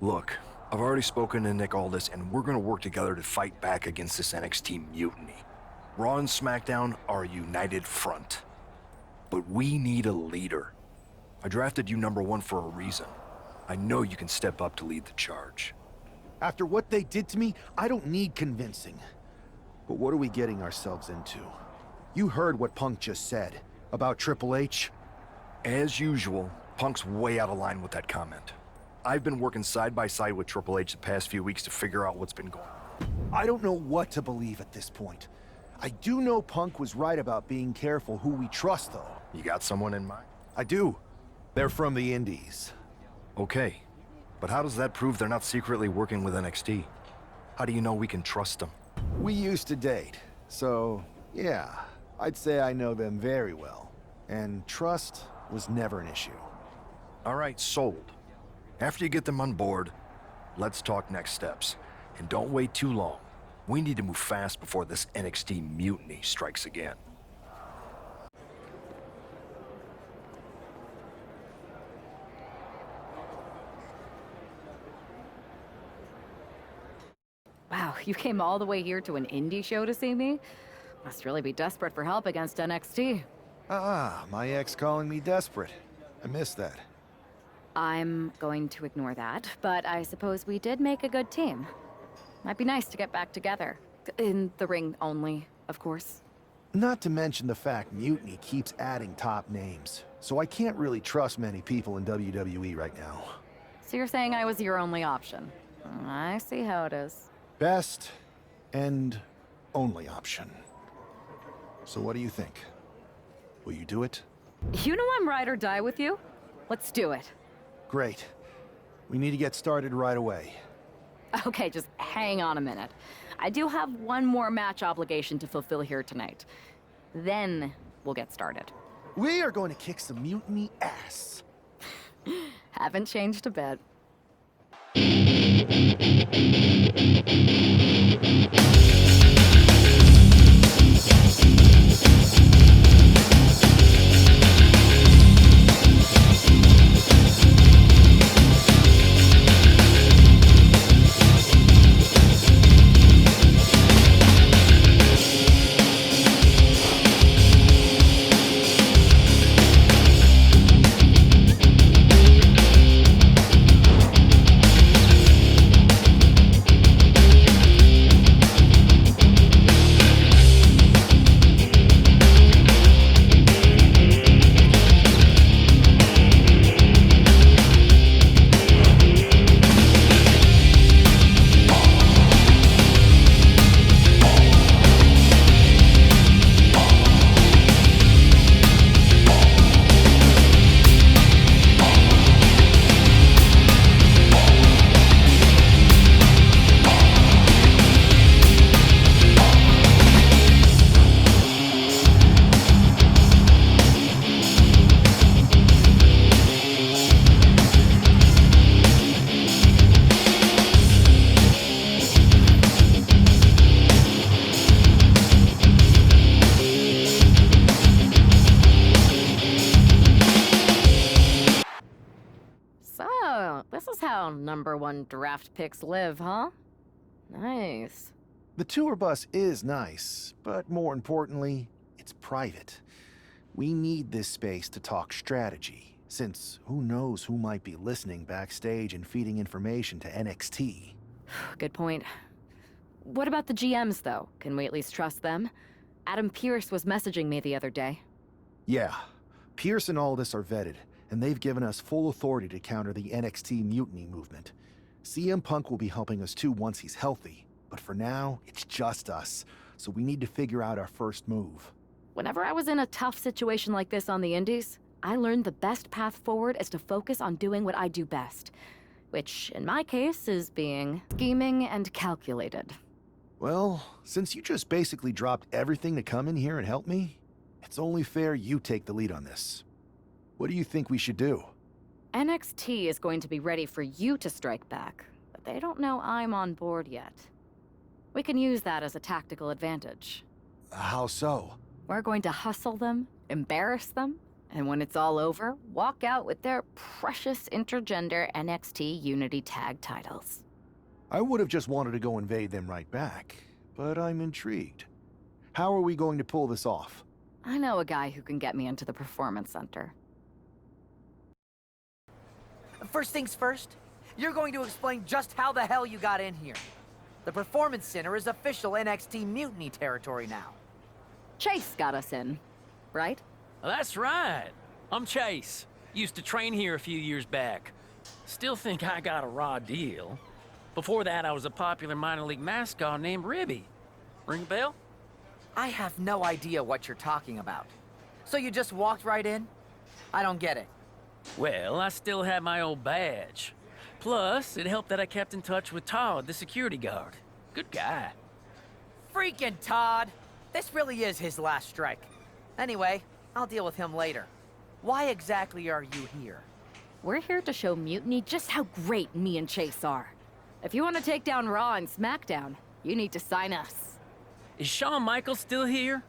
Look, I've already spoken to Nick Aldis, and we're gonna work together to fight back against this NXT mutiny. Raw and SmackDown are a united front. But we need a leader. I drafted you #1 for a reason. I know you can step up to lead the charge. After what they did to me, I don't need convincing. But what are we getting ourselves into? You heard what Punk just said about Triple H? As usual, Punk's way out of line with that comment. I've been working side by side with Triple H the past few weeks to figure out what's been going on. I don't know what to believe at this point. I do know Punk was right about being careful who we trust, though. You got someone in mind? I do. They're from the Indies. Okay, but how does that prove they're not secretly working with NXT? How do you know we can trust them? We used to date, so yeah, I'd say I know them very well. And trust was never an issue. All right, sold. After you get them on board, let's talk next steps. And don't wait too long. We need to move fast before this NXT mutiny strikes again. Wow, you came all the way here to an indie show to see me? Must really be desperate for help against NXT. My ex calling me desperate. I missed that. I'm going to ignore that, but I suppose we did make a good team. Might be nice to get back together. In the ring only, of course. Not to mention the fact Mutiny keeps adding top names, so I can't really trust many people in WWE right now. So you're saying I was your only option? I see how it is. Best and only option. So what do you think? Will you do it? You know I'm ride or die with you. Let's do it. Great. We need to get started right away. Okay, just hang on a minute. I do have one more match obligation to fulfill here tonight. Then we'll get started. We are going to kick some Mutiny ass. Haven't changed a bit. This is how #1 draft picks live, huh? Nice. The tour bus is nice, but more importantly, it's private. We need this space to talk strategy, since who knows who might be listening backstage and feeding information to NXT. Good point. What about the GMs, though? Can we at least trust them? Adam Pearce was messaging me the other day. Yeah, Pierce and Aldis are vetted, and they've given us full authority to counter the NXT mutiny movement. CM Punk will be helping us too once he's healthy, but for now, it's just us, so we need to figure out our first move. Whenever I was in a tough situation like this on the Indies, I learned the best path forward is to focus on doing what I do best, which, in my case, is being scheming and calculated. Well, since you just basically dropped everything to come in here and help me, it's only fair you take the lead on this. What do you think we should do? NXT is going to be ready for you to strike back, but they don't know I'm on board yet. We can use that as a tactical advantage. How so? We're going to hustle them, embarrass them, And when it's all over, walk out with their precious intergender NXT Unity Tag titles. I would have just wanted to go invade them right back, but I'm intrigued. How are we going to pull this off? I know a guy who can get me into the Performance Center. First things first, you're going to explain just how the hell you got in here. The Performance Center is official NXT Mutiny territory now. Chase got us in, right? That's right. I'm Chase. Used to train here a few years back. Still think I got a raw deal. Before that, I was a popular minor league mascot named Ribby. Ring a bell? I have no idea what you're talking about. So you just walked right in? I don't get it. Well, I still had my old badge. Plus, it helped that I kept in touch with Todd, the security guard. Good guy. Freaking Todd! This really is his last strike. Anyway, I'll deal with him later. Why exactly are you here? We're here to show Mutiny just how great me and Chase are. If you want to take down Raw and SmackDown, you need to sign us. Is Shawn Michaels still here?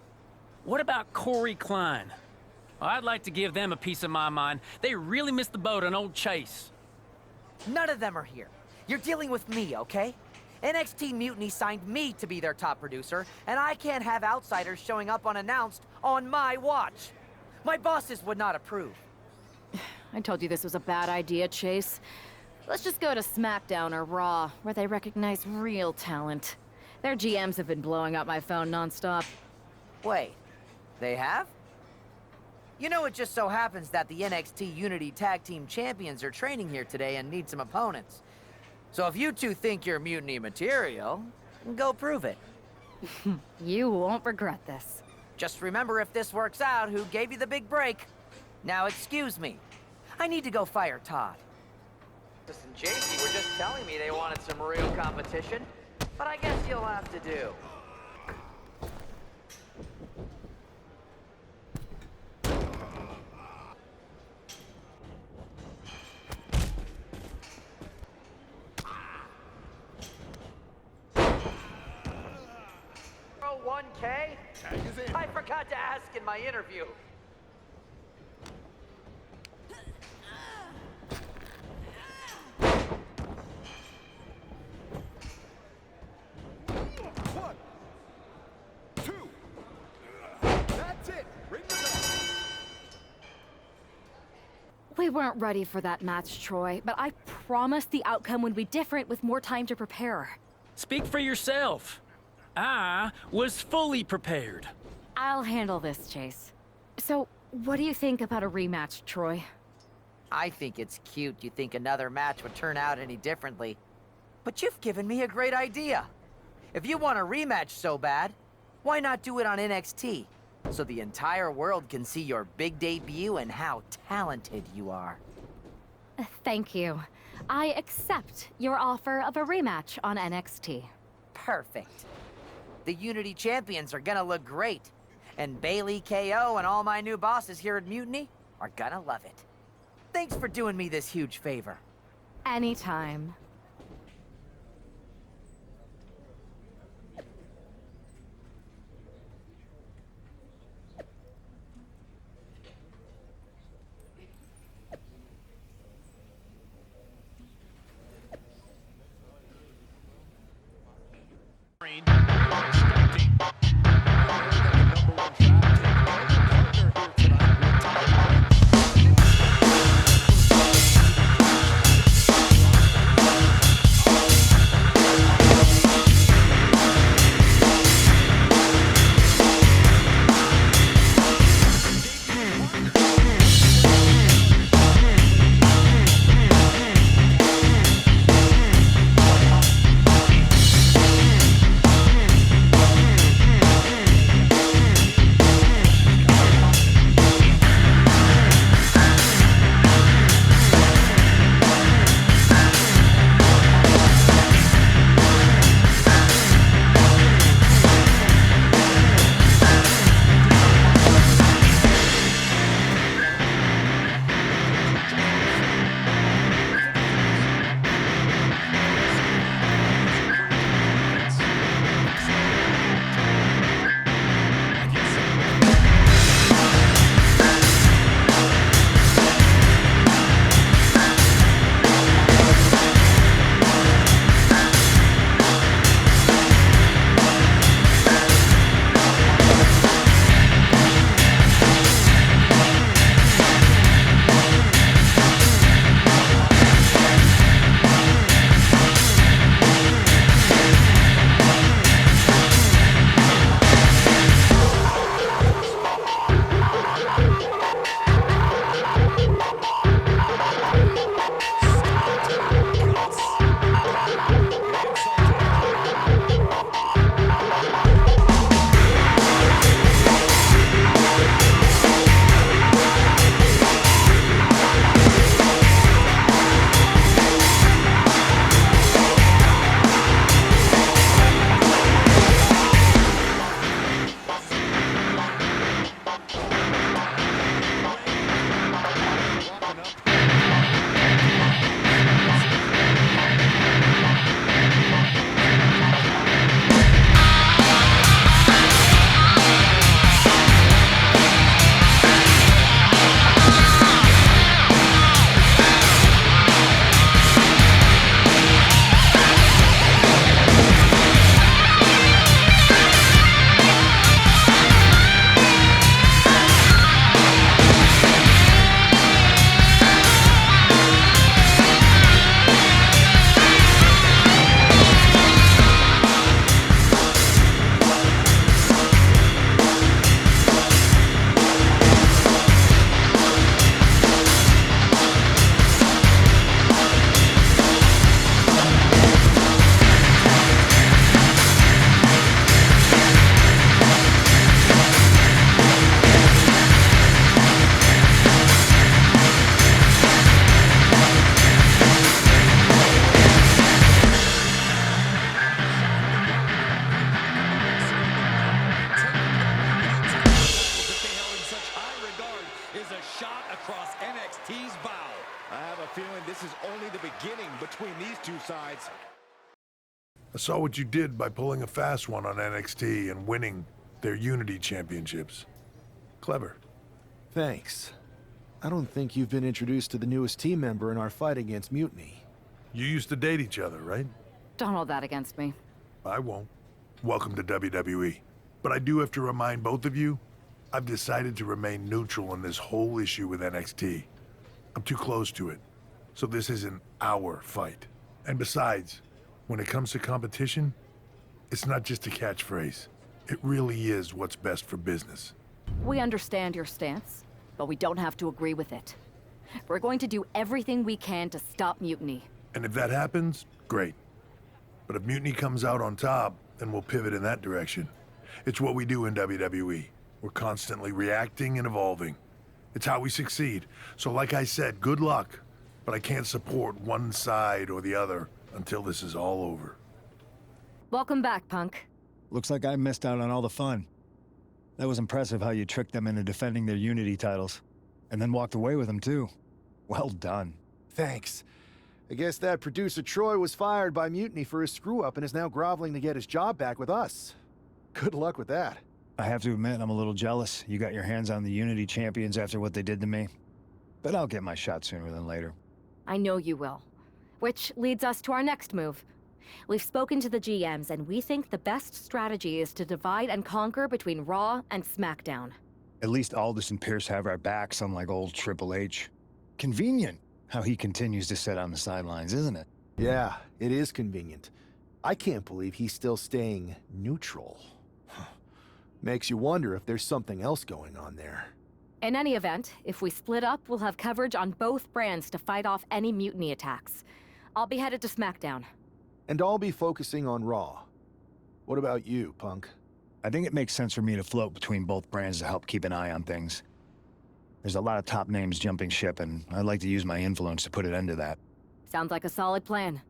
What about Corey Klein? I'd like to give them a piece of my mind. They really missed the boat on old Chase. None of them are here. You're dealing with me, okay? NXT Mutiny signed me to be their top producer, and I can't have outsiders showing up unannounced on my watch. My bosses would not approve. I told you this was a bad idea, Chase. Let's just go to SmackDown or Raw, where they recognize real talent. Their GMs have been blowing up my phone nonstop. Wait, they have? You know, it just so happens that the NXT Unity Tag Team Champions are training here today and need some opponents. So if you two think you're Mutiny material, go prove it. You won't regret this. Just remember, if this works out, who gave you the big break. Now excuse me. I need to go fire Todd. Listen, JC were just telling me they wanted some real competition, but I guess you'll have to do. Oh, 1K? I forgot to ask in my interview. We weren't ready for that match, Troy, but I promise the outcome would be different with more time to prepare. Speak for yourself. I was fully prepared. I'll handle this, Chase. So, what do you think about a rematch, Troy? I think it's cute you think another match would turn out any differently. But you've given me a great idea. If you want a rematch so bad, why not do it on NXT? So the entire world can see your big debut and how talented you are. Thank you. I accept your offer of a rematch on NXT. Perfect. The Unity Champions are gonna look great. And Bailey, KO, and all my new bosses here at Mutiny are gonna love it. Thanks for doing me this huge favor. Anytime. only the beginning between these two sides. I saw what you did by pulling a fast one on NXT and winning their Unity Championships. Clever. Thanks. I don't think you've been introduced to the newest team member in our fight against Mutiny. You used to date each other, right? Don't hold that against me. I won't. Welcome to WWE. But I do have to remind both of you, I've decided to remain neutral in this whole issue with NXT. I'm too close to it. So this isn't our fight. And besides, when it comes to competition, it's not just a catchphrase. It really is what's best for business. We understand your stance, but we don't have to agree with it. We're going to do everything we can to stop Mutiny. And if that happens, great. But if Mutiny comes out on top, then we'll pivot in that direction. It's what we do in WWE. We're constantly reacting and evolving. It's how we succeed. So like I said, good luck. But I can't support one side or the other until this is all over. Welcome back, Punk. Looks like I missed out on all the fun. That was impressive how you tricked them into defending their Unity titles. And then walked away with them, too. Well done. Thanks. I guess that producer Troy was fired by Mutiny for his screw-up and is now groveling to get his job back with us. Good luck with that. I have to admit, I'm a little jealous. You got your hands on the Unity champions after what they did to me. But I'll get my shot sooner than later. I know you will. Which leads us to our next move. We've spoken to the GMs, and we think the best strategy is to divide and conquer between Raw and SmackDown. At least Aldous and Pierce have our backs, unlike old Triple H. Convenient how he continues to sit on the sidelines, isn't it? Yeah, it is convenient. I can't believe he's still staying neutral. Makes you wonder if there's something else going on there. In any event, if we split up, we'll have coverage on both brands to fight off any Mutiny attacks. I'll be headed to SmackDown. And I'll be focusing on Raw. What about you, Punk? I think it makes sense for me to float between both brands to help keep an eye on things. There's a lot of top names jumping ship, and I'd like to use my influence to put an end to that. Sounds like a solid plan.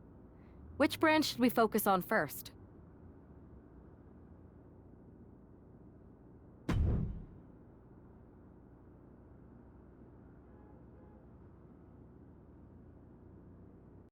Which brand should we focus on first?